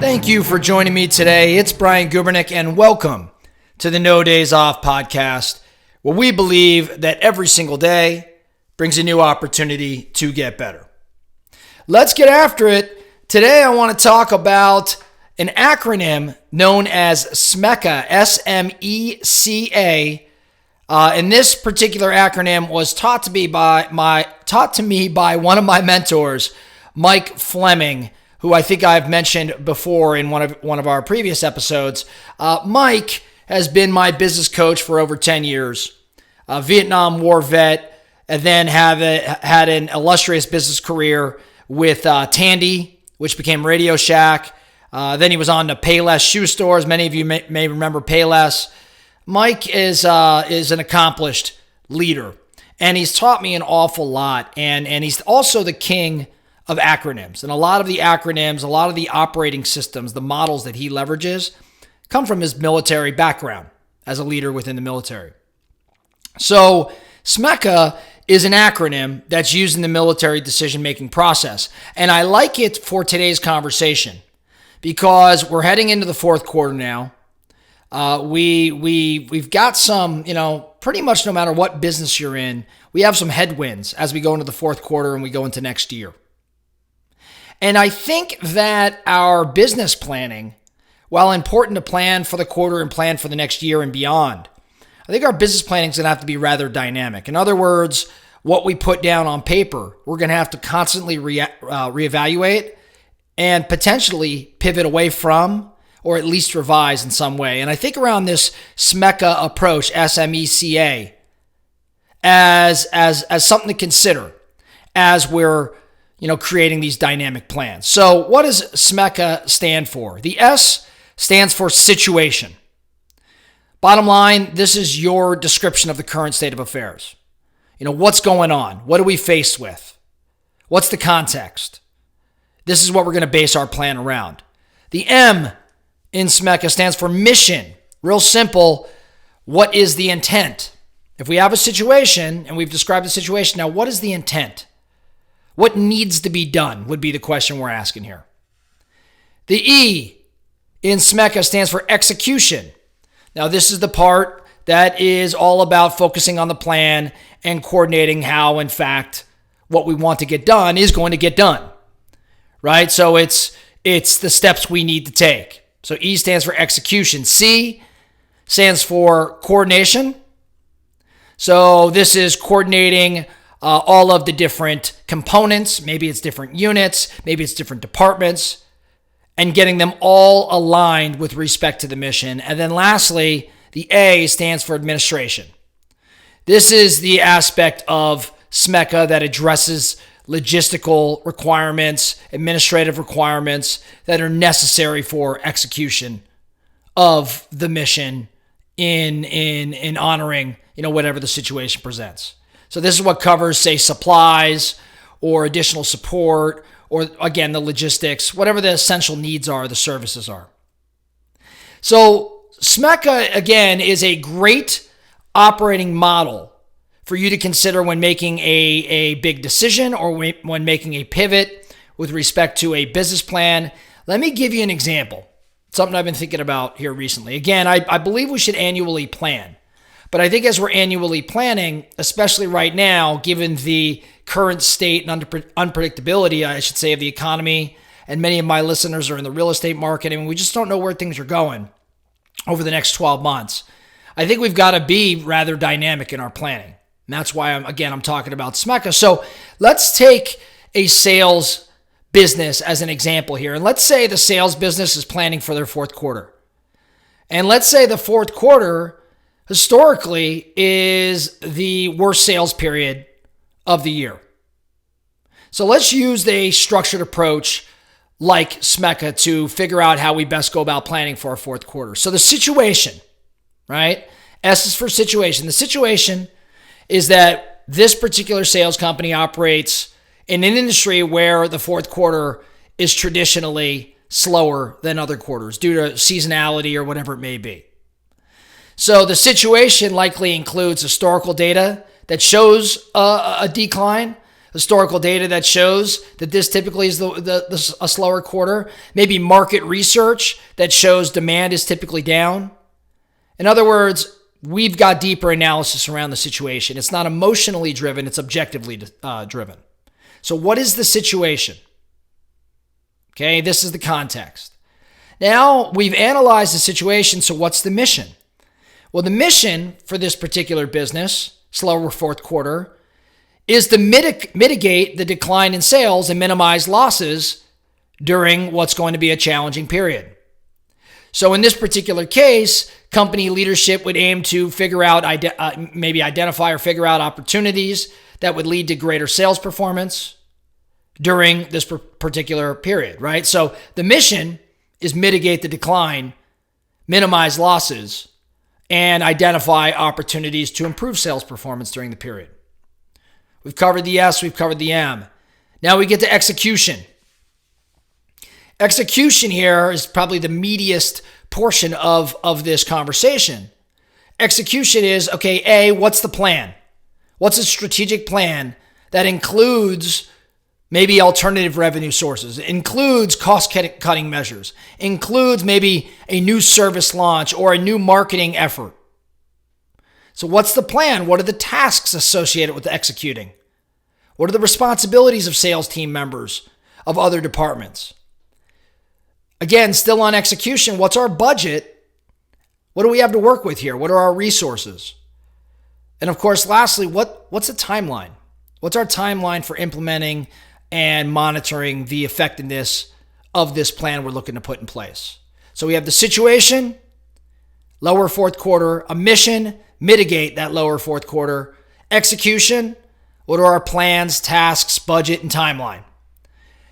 Thank you for joining me today. It's Brian Gubernick, and welcome to the No Days Off podcast, where we believe that every single day brings a new opportunity to get better. Let's get after it. Today, I want to talk about an acronym known as SMECA, S-M-E-C-A. And this particular acronym was taught to me by one of my mentors, Mike Fleming, who I think I've mentioned before in one of our previous episodes. Mike has been my business coach for over 10 years, a Vietnam War vet, and then had an illustrious business career with Tandy, which became Radio Shack. Then he was on to Payless Shoe Stores. Many of you may remember Payless. Mike is an accomplished leader, and he's taught me an awful lot, and he's also the king of acronyms. And a lot of the acronyms, a lot of the operating systems, the models that he leverages come from his military background as a leader within the military. So SMECA is an acronym that's used in the military decision-making process. And I like it for today's conversation because we're heading into the fourth quarter now. We've got some, pretty much no matter what business you're in, we have some headwinds as we go into the fourth quarter and we go into next year. And I think that our business planning, while important to plan for the quarter and plan for the next year and beyond, I think our business planning is going to have to be rather dynamic. In other words, what we put down on paper, we're going to have to constantly reevaluate and potentially pivot away from, or at least revise in some way. And I think around this SMECA approach, S-M-E-C-A, as something to consider as we're creating these dynamic plans. So what does SMECA stand for? The S stands for situation. Bottom line, this is your description of the current state of affairs. What's going on? What are we faced with? What's the context? This is what we're going to base our plan around. The M in SMECA stands for mission. Real simple. What is the intent? If we have a situation and we've described the situation, now what is the intent? What needs to be done would be the question we're asking here. The E in SMECA stands for execution. Now, this is the part that is all about focusing on the plan and coordinating how, in fact, what we want to get done is going to get done, right? So it's the steps we need to take. So E stands for execution. C stands for coordination. So this is coordinating all of the different components. Maybe it's different units, maybe it's different departments, and getting them all aligned with respect to the mission. And then lastly, the A stands for administration. This is the aspect of SMECA that addresses logistical requirements, administrative requirements that are necessary for execution of the mission in honoring, whatever the situation presents. So this is what covers, say, supplies or additional support or, again, the logistics, whatever the essential needs are, the services are. So SMECA, again, is a great operating model for you to consider when making a big decision or when making a pivot with respect to a business plan. Let me give you an example, something I've been thinking about here recently. Again, I believe we should annually plan. But I think as we're annually planning, especially right now, given the current state and unpredictability, I should say, of the economy, and many of my listeners are in the real estate market, and we just don't know where things are going over the next 12 months. I think we've got to be rather dynamic in our planning. And that's why I'm talking about SMECA. So let's take a sales business as an example here. And let's say the sales business is planning for their fourth quarter. And let's say the fourth quarter historically is the worst sales period of the year. So let's use a structured approach like SMECA to figure out how we best go about planning for our fourth quarter. So the situation, right? S is for situation. The situation is that this particular sales company operates in an industry where the fourth quarter is traditionally slower than other quarters due to seasonality or whatever it may be. So the situation likely includes historical data that shows a decline, historical data that shows that this typically is a slower quarter, maybe market research that shows demand is typically down. In other words, we've got deeper analysis around the situation. It's not emotionally driven, it's objectively driven. So what is the situation? Okay, this is the context. Now we've analyzed the situation, so what's the mission? Well, the mission for this particular business, slower fourth quarter, is to mitigate the decline in sales and minimize losses during what's going to be a challenging period. So in this particular case, company leadership would aim to figure out, maybe identify or figure out opportunities that would lead to greater sales performance during this particular period, right? So the mission is mitigate the decline, minimize losses, and identify opportunities to improve sales performance during the period. We've covered the S, we've covered the M. Now we get to execution. Execution here is probably the meatiest portion of this conversation. Execution is, okay, A, what's the plan? What's a strategic plan that includes maybe alternative revenue sources, includes cost-cutting measures, includes maybe a new service launch or a new marketing effort? So what's the plan? What are the tasks associated with executing? What are the responsibilities of sales team members of other departments? Again, still on execution, what's our budget? What do we have to work with here? What are our resources? And of course, lastly, what's the timeline? What's our timeline for implementing and monitoring the effectiveness of this plan we're looking to put in place? So we have the situation, lower fourth quarter, a mission, mitigate that lower fourth quarter, execution, what are our plans, tasks, budget, and timeline?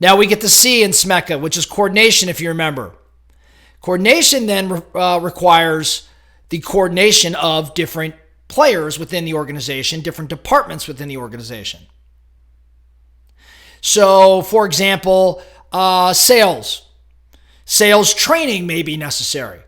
Now we get to C in SMECA, which is coordination, if you remember. Coordination then requires the coordination of different players within the organization, different departments within the organization. So, for example, sales training may be necessary.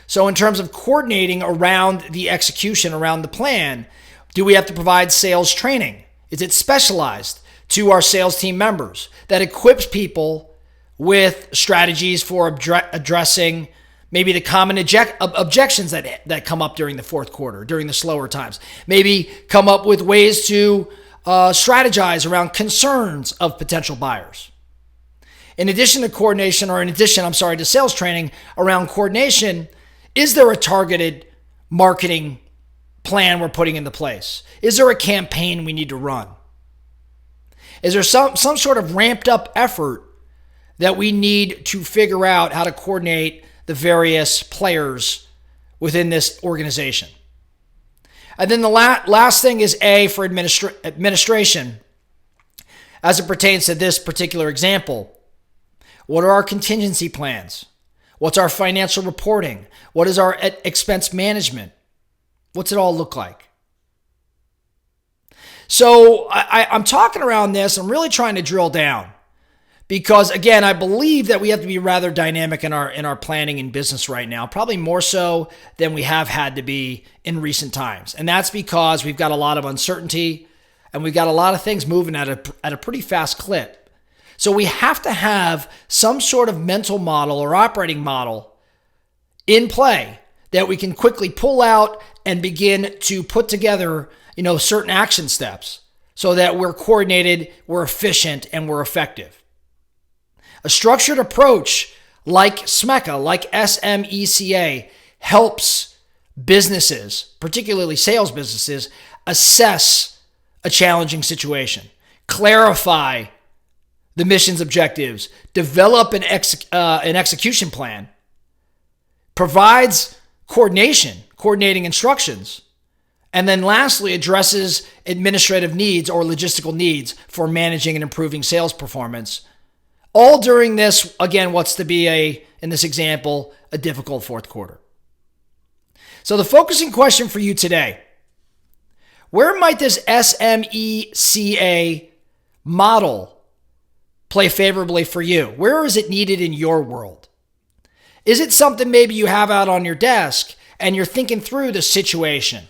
So in terms of coordinating around the execution, around the plan, do we have to provide sales training? Is it specialized to our sales team members that equips people with strategies for addressing maybe the common objections that come up during the fourth quarter, during the slower times? Maybe come up with ways to strategize around concerns of potential buyers. In addition to sales training around coordination, is there a targeted marketing plan we're putting into place? Is there a campaign we need to run? Is there some sort of ramped up effort that we need to figure out how to coordinate the various players within this organization? And then the last thing is A for administration. As it pertains to this particular example, what are our contingency plans? What's our financial reporting? What is our expense management? What's it all look like? So I'm talking around this. I'm really trying to drill down because, again, I believe that we have to be rather dynamic in our planning and business right now, probably more so than we have had to be in recent times. And that's because we've got a lot of uncertainty and we've got a lot of things moving at a pretty fast clip. So we have to have some sort of mental model or operating model in play that we can quickly pull out and begin to put together, certain action steps so that we're coordinated, we're efficient, and we're effective. A structured approach like SMECA, like SMECA, helps businesses, particularly sales businesses, assess a challenging situation, clarify the mission's objectives, develop an execution plan, provides coordinating instructions, and then lastly, addresses administrative needs or logistical needs for managing and improving sales performance. All during this, again, what's to be in this example, a difficult fourth quarter. So the focusing question for you today, where might this SMECA model play favorably for you? Where is it needed in your world? Is it something maybe you have out on your desk and you're thinking through the situation?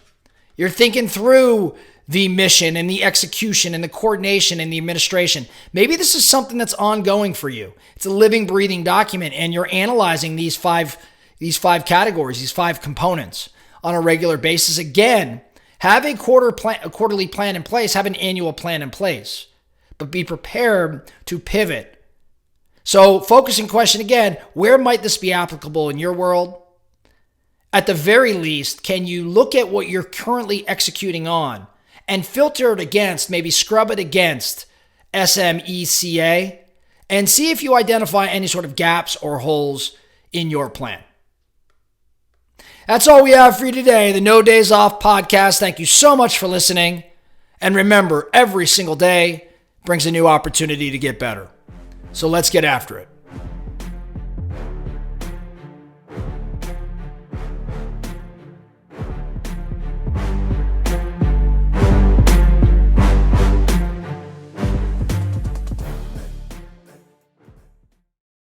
You're thinking through the mission and the execution and the coordination and the administration. Maybe this is something that's ongoing for you. It's a living, breathing document, and you're analyzing these five categories, these 5 components on a regular basis. Again, have a quarterly plan in place, have an annual plan in place, but be prepared to pivot. So, focusing question again, where might this be applicable in your world? At the very least, can you look at what you're currently executing on and filter it against, maybe scrub it against SMECA, and see if you identify any sort of gaps or holes in your plan? That's all we have for you today, the No Days Off podcast. Thank you so much for listening. And remember, every single day brings a new opportunity to get better. So let's get after it.